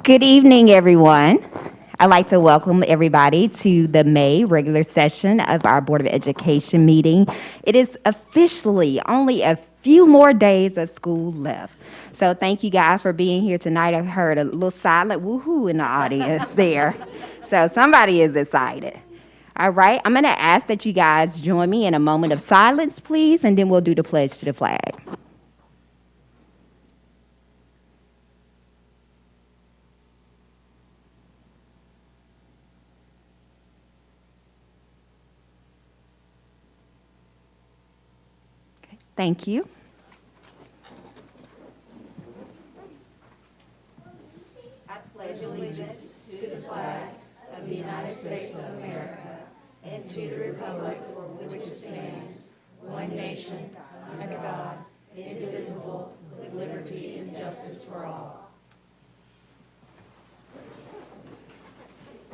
Good evening, everyone. I'd like to welcome everybody to the May regular session of our Board of Education meeting. It is officially only a few more days of school left. So thank you guys for being here tonight. I heard a little silent woohoo in the audience there. So somebody is excited. All right, I'm going to ask that you guys join me in a moment of silence, please, and then we'll do the pledge to the flag. Thank you. I pledge allegiance to the flag of the United States of America and to the republic for which it stands, one nation, under God, indivisible, with liberty and justice for all.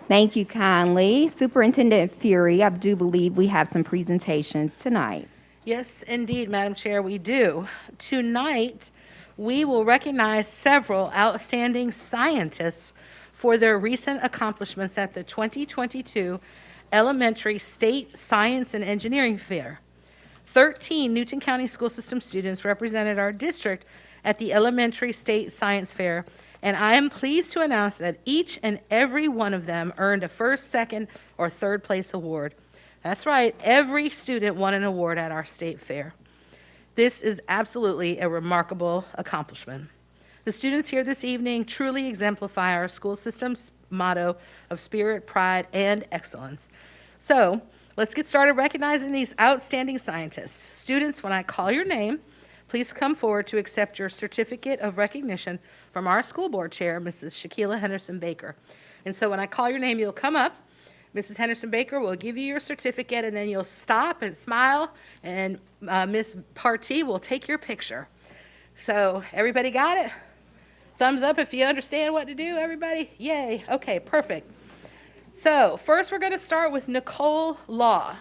Thank you kindly. Superintendent Fury, I do believe we have some presentations tonight. Yes, indeed, Madam Chair, we do. Tonight, we will recognize several outstanding scientists for their recent accomplishments at the 2022 Elementary State Science and Engineering Fair. 13 Newton County School System students represented our district at the Elementary State Science Fair, and I am pleased to announce that each and every one of them earned a first, second, or third place award. That's right, every student won an award at our state fair. This is absolutely a remarkable accomplishment. The students here this evening truly exemplify our school system's motto of spirit, pride, and excellence. So let's get started recognizing these outstanding scientists. Students, when I call your name, please come forward to accept your certificate of recognition from our school board chair, Mrs. Shaquila Henderson Baker. And so when I call your name, you'll come up. Mrs. Henderson Baker will give you your certificate, and then you'll stop and smile, and Ms. Partee will take your picture. So everybody got it? Thumbs up if you understand what to do, everybody? Yay. Okay, perfect. So first we're going to start with Nicole Law.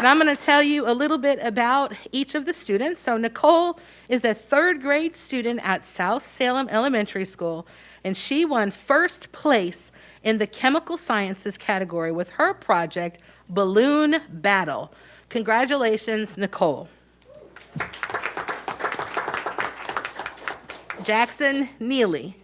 And I'm going to tell you a little bit about each of the students. So Nicole is a third grade student at South Salem Elementary School, and she won first place in the chemical sciences category with her project, Balloon Battle. Congratulations, Nicole. Jackson Neely.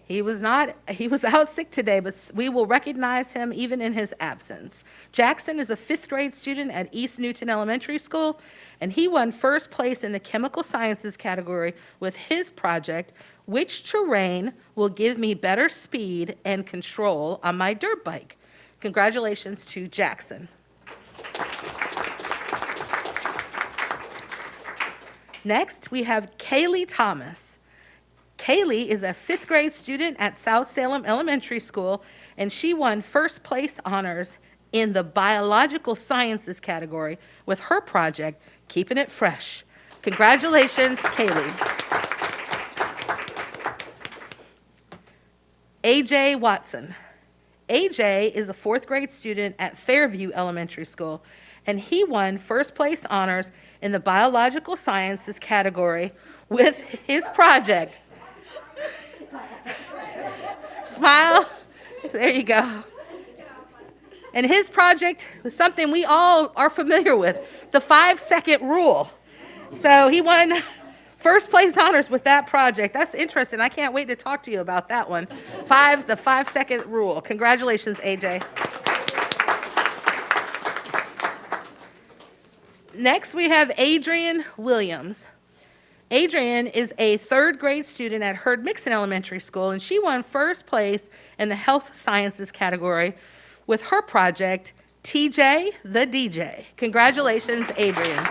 He was out sick today, but we will recognize him even in his absence. Jackson is a fifth grade student at East Newton Elementary School, and he won first place in the chemical sciences category with his project, Which Terrain Will Give Me Better Speed and Control on My Dirt Bike? Congratulations to Jackson. Next, we have Kaylee Thomas. Kaylee is a fifth grade student at South Salem Elementary School, and she won first place honors in the biological sciences category with her project, Keeping It Fresh. Congratulations, Kaylee. AJ Watson. AJ is a fourth grade student at Fairview Elementary School, and he won first place honors in the biological sciences category with his project. Smile. There you go. And his project was something we all are familiar with, the 5-second rule. So he won first place honors with that project. That's interesting. I can't wait to talk to you about that one. The 5-second rule. Congratulations, AJ. Next, we have Adrian Williams. Adrian is a third grade student at Herd Mixon Elementary School, and she won first place in the health sciences category with her project, TJ the DJ. Congratulations, Adrian.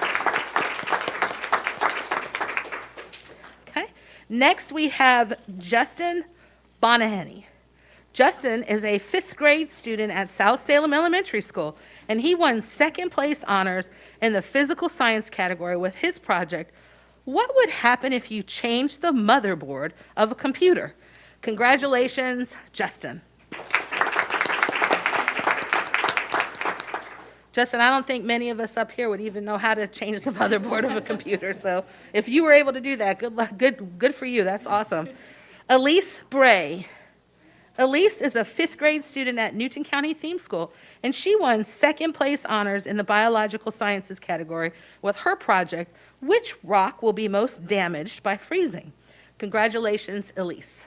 Okay. Next, we have Justin Bonaheny. Justin is a fifth grade student at South Salem Elementary School, and he won second place honors in the physical science category with his project, What Would Happen If You Changed the Motherboard of a Computer? Congratulations, Justin. Justin, I don't think many of us up here would even know how to change the motherboard of a computer. So if you were able to do that, good luck, good for you. That's awesome. Elise Bray. Elise is a 5th grade student at Newton County Theme School, and she won 2nd place honors in the biological sciences category with her project, Which Rock Will Be Most Damaged by Freezing? Congratulations, Elise.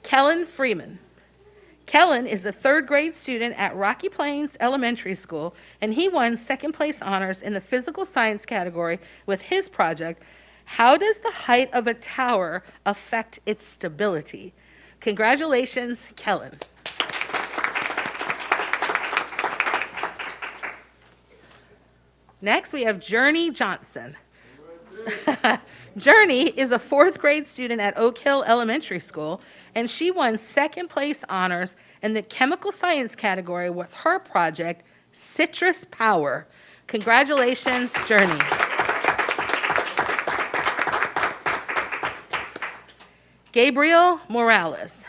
Kellen Freeman. Kellen is a 3rd grade student at Rocky Plains Elementary School, and he won 2nd place honors in the physical science category with his project, How Does the Height of a Tower Affect Its Stability? Congratulations, Kellen. Next, we have Journey Johnson. Journey is a 4th grade student at Oak Hill Elementary School, and she won 2nd place honors in the chemical science category with her project, Citrus Power. Congratulations, Journey. Gabriel Morales.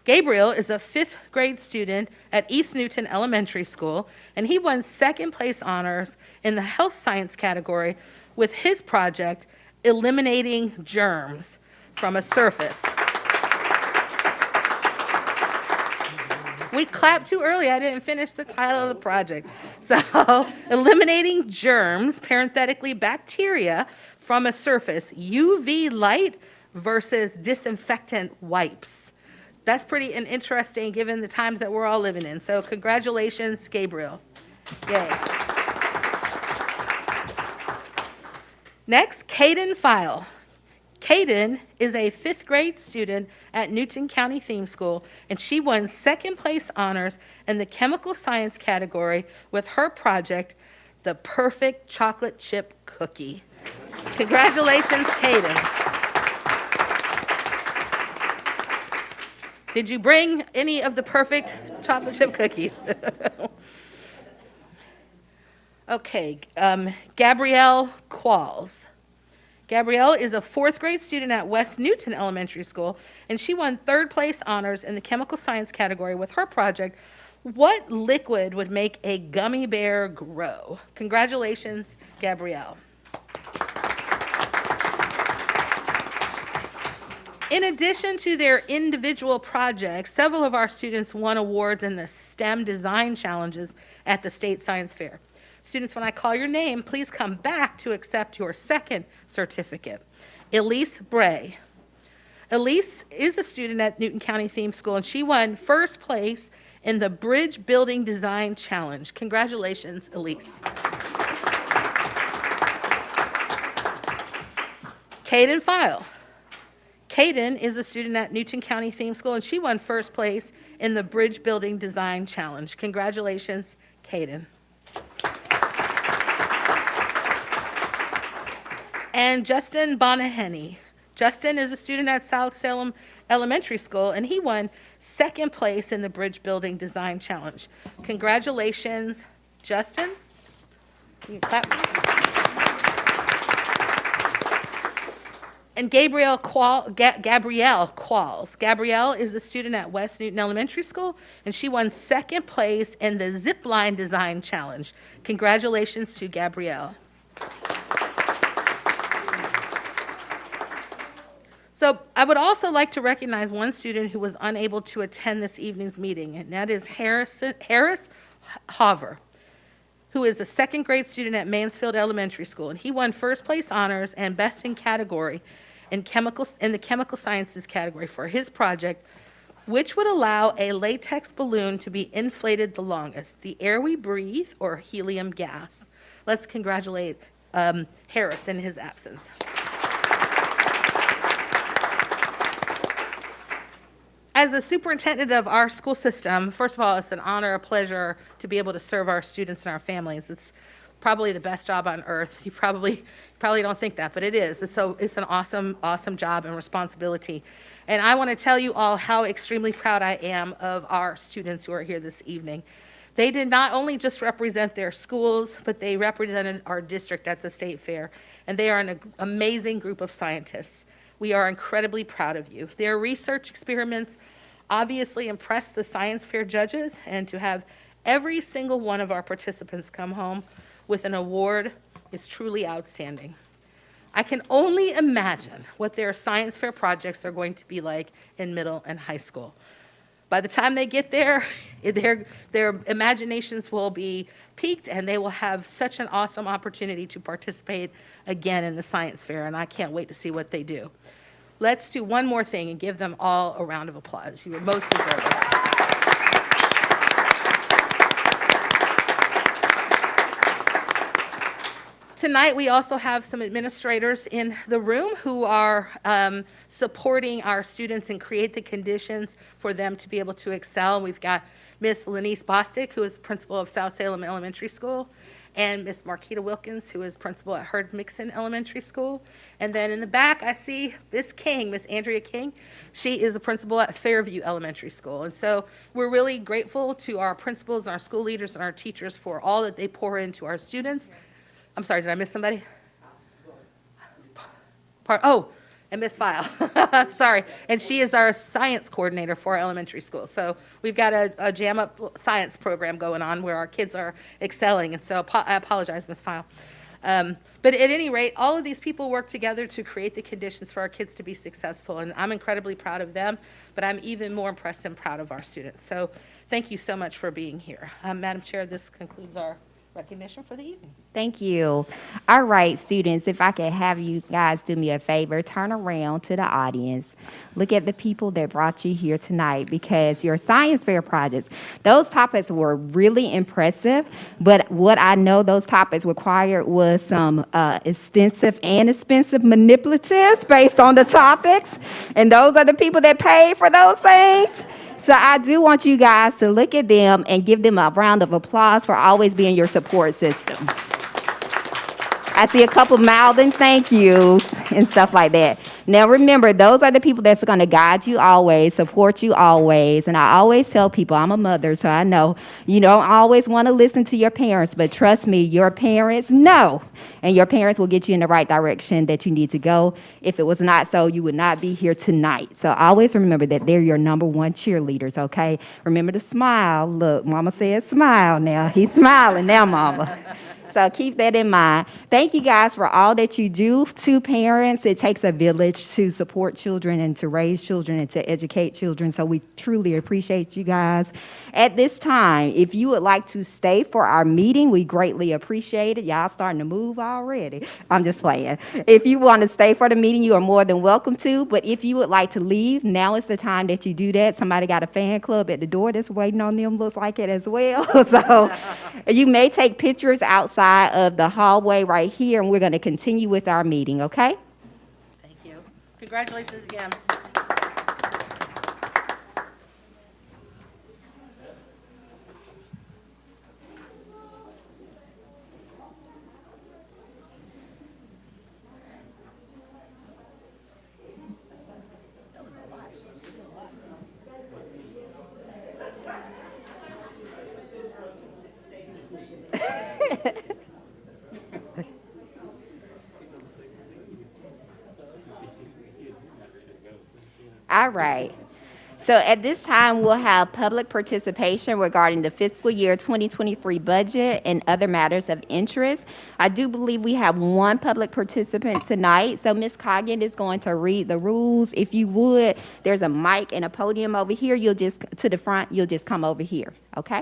Gabriel is a 5th grade student at East Newton Elementary School, and he won 2nd place honors in the health science category with his project, Eliminating Germs from a Surface. We clapped too early. I didn't finish the title of the project. So, eliminating germs, parenthetically bacteria, from a surface, UV light versus disinfectant wipes. That's pretty interesting given the times that we're all living in. So congratulations, Gabriel. Yay. Next, Caden File. Caden is a 5th grade student at Newton County Theme School, and she won 2nd place honors in the chemical science category with her project, The Perfect Chocolate Chip Cookie. Congratulations, Caden. Did you bring any of the perfect chocolate chip cookies? Okay, Gabrielle Qualls. Gabrielle is a 4th grade student at West Newton Elementary School, and she won 3rd place honors in the chemical science category with her project, What Liquid Would Make a Gummy Bear Grow? Congratulations, Gabrielle. In addition to their individual projects, several of our students won awards in the STEM design challenges at the State Science Fair. Students, when I call your name, please come back to accept your 2nd certificate. Elise Bray. Elise is a student at Newton County Theme School, and she won 1st place in the Bridge Building Design Challenge. Congratulations, Elise. Caden File. Caden is a student at Newton County Theme School, and she won 1st place in the Bridge Building Design Challenge. Congratulations, Caden. And Justin Bonaheny. Justin is a student at South Salem Elementary School, and he won 2nd place in the Bridge Building Design Challenge. Congratulations, Justin. Can you clap? And Gabrielle Qualls. Gabrielle is a student at West Newton Elementary School, and she won 2nd place in the Zipline Design Challenge. Congratulations to Gabrielle. So I would also like to recognize one student who was unable to attend this evening's meeting, and that is Harris Hover, who is a 2nd grade student at Mansfield Elementary School, and he won 1st place honors and best in category in the chemical sciences category for his project, which would allow a latex balloon to be inflated the longest, the air we breathe or helium gas. Let's congratulate Harris in his absence. As the superintendent of our school system, first of all, it's an honor, a pleasure to be able to serve our students and our families. It's probably the best job on earth. You probably don't think that, but it is. It's an awesome job and responsibility. And I want to tell you all how extremely proud I am of our students who are here this evening. They did not only just represent their schools, but they represented our district at the state fair. And they are an amazing group of scientists. We are incredibly proud of you. Their research experiments obviously impress the science fair judges, and to have every single one of our participants come home with an award is truly outstanding. I can only imagine what their science fair projects are going to be like in middle and high school. By the time they get there, their imaginations will be piqued, and they will have such an awesome opportunity to participate again in the science fair, and I can't wait to see what they do. Let's do one more thing and give them all a round of applause. You are most deserving. Tonight, we also have some administrators in the room who are supporting our students and create the conditions for them to be able to excel. We've got Miss Lenice Bostic, who is principal of South Salem Elementary School, and Miss Marquita Wilkins, who is principal at Herd Mixon Elementary School. And then in the back, I see Miss King, Miss Andrea King. She is a principal at Fairview Elementary School. And so we're really grateful to our principals and our school leaders and our teachers for all that they pour into our students. I'm sorry, did I miss somebody? And Miss File. I'm sorry. And she is our science coordinator for our elementary school. So we've got a jam-up science program going on where our kids are excelling. And so I apologize, Miss File. But at any rate, all of these people work together to create the conditions for our kids to be successful. And I'm incredibly proud of them, but I'm even more impressed and proud of our students. So thank you so much for being here. Madam Chair, this concludes our recognition for the evening. Thank you. All right, students, if I could have you guys do me a favor, turn around to the audience. Look at the people that brought you here tonight, because your science fair projects, those topics were really impressive, but what I know those topics required was some extensive and expensive manipulatives based on the topics, and those are the people that paid for those things. So I do want you guys to look at them and give them a round of applause for always being your support system. I see a couple mouthing thank yous and stuff like that. Now remember, those are the people that's going to guide you always, support you always. And I always tell people, I'm a mother, so I know you don't always want to listen to your parents, but trust me, your parents know. And your parents will get you in the right direction that you need to go. If it was not so, you would not be here tonight. So always remember that they're your number one cheerleaders, okay? Remember to smile. Look, Mama said smile now. He's smiling now, Mama. So keep that in mind. Thank you guys for all that you do to parents. It takes a village to support children and to raise children and to educate children. So we truly appreciate you guys. At this time, if you would like to stay for our meeting, we greatly appreciate it. Y'all starting to move already. I'm just playing. If you want to stay for the meeting, you are more than welcome to. But if you would like to leave, now is the time that you do that. Somebody got a fan club at the door that's waiting on them, looks like it as well. So you may take pictures outside of the hallway right here, and we're going to continue with our meeting, okay? Thank you. Congratulations again. All right. So at this time, we'll have public participation regarding the fiscal year 2023 budget and other matters of interest. I do believe we have one public participant tonight. So Ms. Coggin is going to read the rules. If you would, there's a mic and a podium over here. You'll just, to the front, you'll just come over here, okay?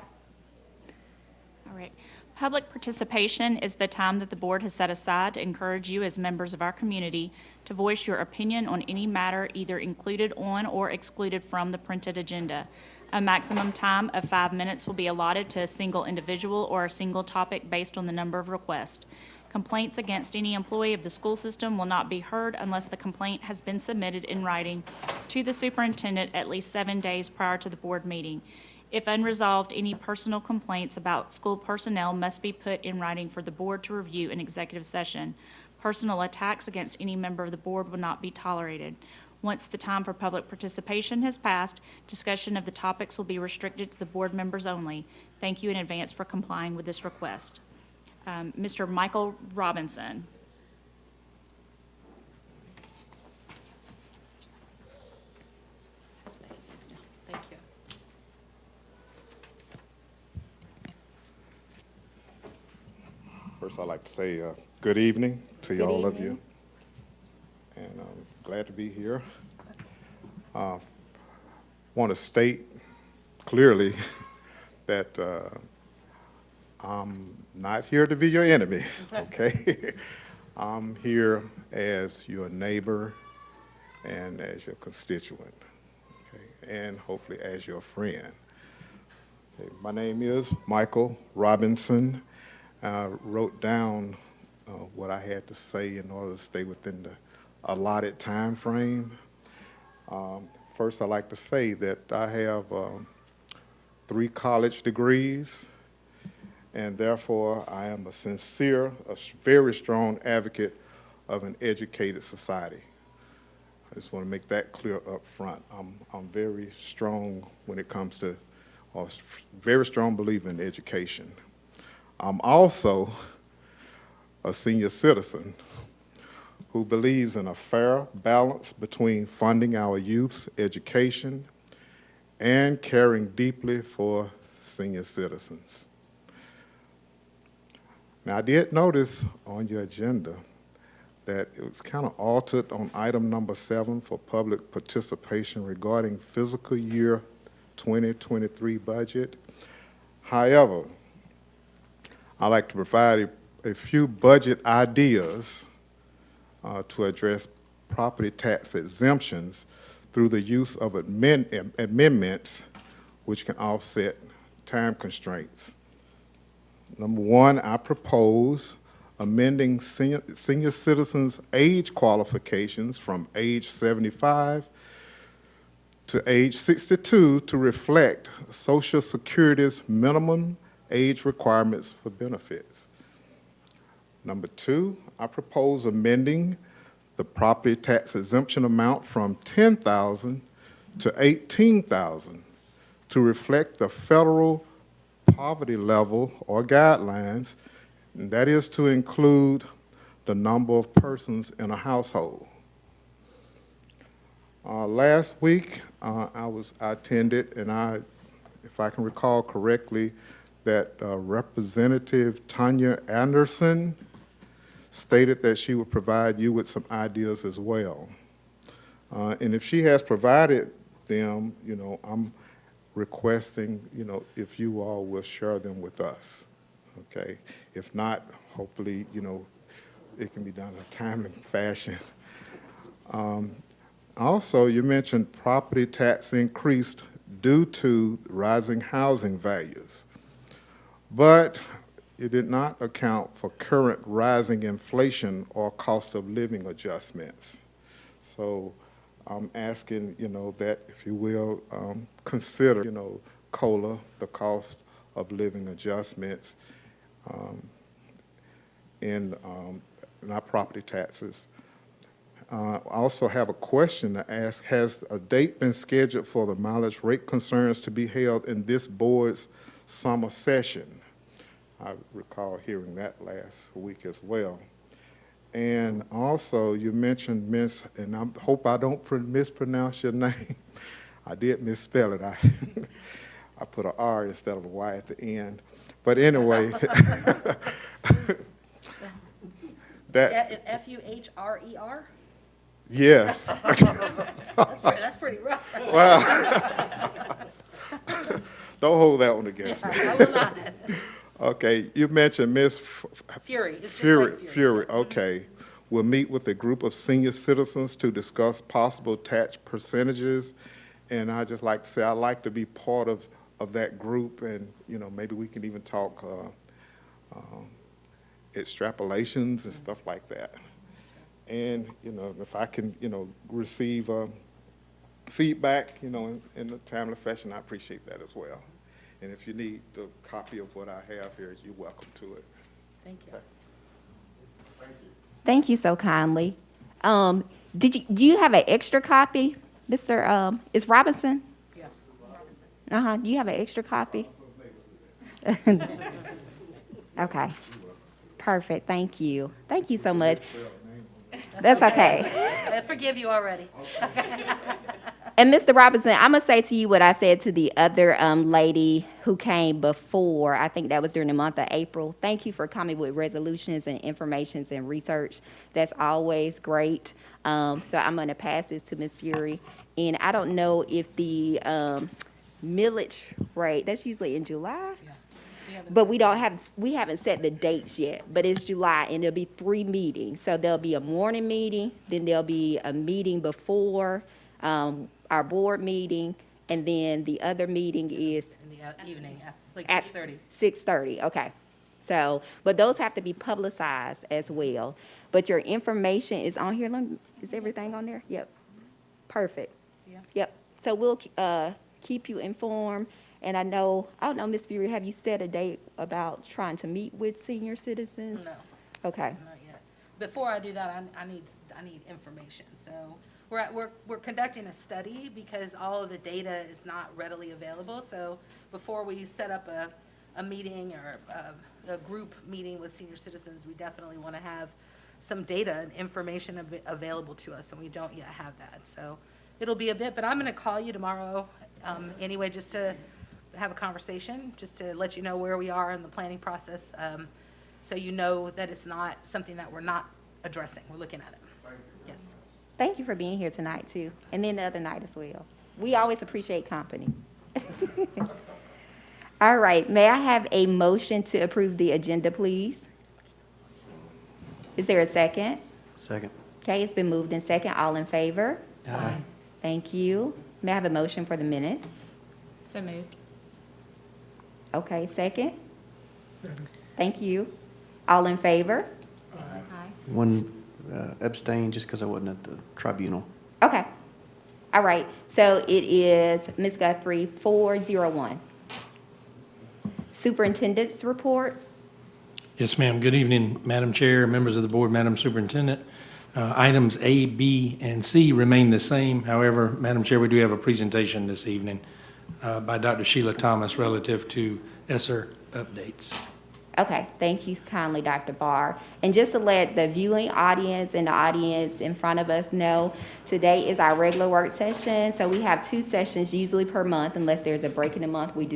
All right. Public participation is the time that the board has set aside to encourage you as members of our community to voice your opinion on any matter either included on or excluded from the printed agenda. A maximum time of 5 minutes will be allotted to a single individual or a single topic based on the number of requests. Complaints against any employee of the school system will not be heard unless the complaint has been submitted in writing to the superintendent at least 7 days prior to the board meeting. If unresolved, any personal complaints about school personnel must be put in writing for the board to review in executive session. Personal attacks against any member of the board will not be tolerated. Once the time for public participation has passed, discussion of the topics will be restricted to the board members only. Thank you in advance for complying with this request. Mr. Michael Robinson. Thank First, I'd like to say good evening to all of you, and I'm glad to be here. Want to state clearly that I'm not here to be your enemy, okay? I'm here as your neighbor and as your constituent, okay? And hopefully as your friend. Okay, my name is Michael Robinson. I wrote down what I had to say in order to stay within the allotted time frame. First, I'd like to say that I have 3 college degrees, and therefore I am a very strong advocate of an educated society. I just want to make that clear up front. I'm very strong when it comes to, or very strong believer in education. I'm also a senior citizen who believes in a fair balance between funding our youth's education and caring deeply for senior citizens. Now, I did notice on your agenda that it was kind of altered on item number 7 for public participation regarding fiscal year 2023 budget. However, I'd like to provide a few budget ideas to address property tax exemptions through the use of amendments which can offset time constraints. Number 1, I propose amending senior citizens' age qualifications from age 75 to age 62 to reflect Social Security's minimum age requirements for benefits. Number 2, I propose amending the property tax exemption amount from $10,000 to $18,000 to reflect the federal poverty level or guidelines, and that is to include the number of persons in a household. Last week, I attended, and if I can recall correctly, that Representative Tanya Anderson stated that she would provide you with some ideas as well. And if she has provided them, I'm requesting, if you all will share them with us, okay? If not, hopefully, it can be done in a timely fashion. Also, you mentioned property tax increased due to rising housing values, but you did not account for current rising inflation or cost of living adjustments. So I'm asking, that if you will, consider, COLA, the cost of living adjustments, in our property taxes. I also have a question to ask. Has a date been scheduled for the mileage rate concerns to be held in this board's summer session? I recall hearing that last week as well. And also, you mentioned and I hope I don't mispronounce your name. I did misspell it. I put an R instead of a Y at the end. But anyway, that F-U-H-R-E-R? Yes. That's pretty rough. Well, don't hold that one against me. I will not. Okay, you mentioned Ms. Fury. It's just Fury, like Fury, okay. We'll meet with a group of senior citizens to discuss possible tax percentages. And I just like to say, I'd like to be part of that group, and, maybe we can even talk extrapolations and stuff like that. And, if I can, receive feedback, in a timely fashion, I appreciate that as well. And if you need the copy of what I have here, you're welcome to it. Thank you. Thank you. Thank you so kindly. Do you have an extra copy, Mr. Is Robinson? Yeah. Uh-huh. Do you have an extra copy? Okay. Perfect. Thank you. Thank you so much. That's okay. I forgive you already. And Mr. Robinson, I'm going to say to you what I said to the other lady who came before. I think that was during the month of April. Thank you for coming with resolutions and informations and research. That's always great. So I'm going to pass this to Ms. Fury. And I don't know if the millage rate, that's usually in July? But we haven't set the dates yet, but it's July, and there'll be 3 meetings. So there'll be a morning meeting, then there'll be a meeting before our board meeting, and then the other meeting is In the evening, like at 6:30. 6:30, okay. So, but those have to be publicized as well. But your information is on here, is everything on there? Yep, perfect. Yeah. Yep, so we'll keep you informed. And I don't know, Ms. Fury, have you set a date about trying to meet with senior citizens? No, Okay, not yet. Before I do that, I need information. So we're conducting a study because all of the data is not readily available. So before we set up a meeting or a group meeting with senior citizens, we definitely want to have some data and information available to us, and we don't yet have that. So it'll be a bit, but I'm going to call you tomorrow anyway, just to have a conversation, just to let you know where we are in the planning process, so you know that it's not something that we're not addressing. We're looking at it. Yes. thank you for being here tonight, too, and then the other night as well. We always appreciate company. All right, may I have a motion to approve the agenda, please? Is there a second? Second. Okay, it's been moved in second. All in favor? Aye. Thank you. May I have a motion for the minutes? So moved. Okay, second? Thank you. All in favor? Aye. One abstain just because I wasn't at the tribunal. Okay. All right, so it is, Ms. Guthrie, 401. Superintendent's reports? Yes, ma'am. Good evening, Madam Chair, members of the board, Madam Superintendent. Items A, B, and C remain the same. However, Madam Chair, we do have a presentation this evening by Dr. Sheila Thomas relative to ESSER updates. Okay, thank you kindly, Dr. Barr. And just to let the viewing audience and the audience in front of us know, today is our regular work session. So we have 2 sessions usually per month, unless there's a break in the month. We do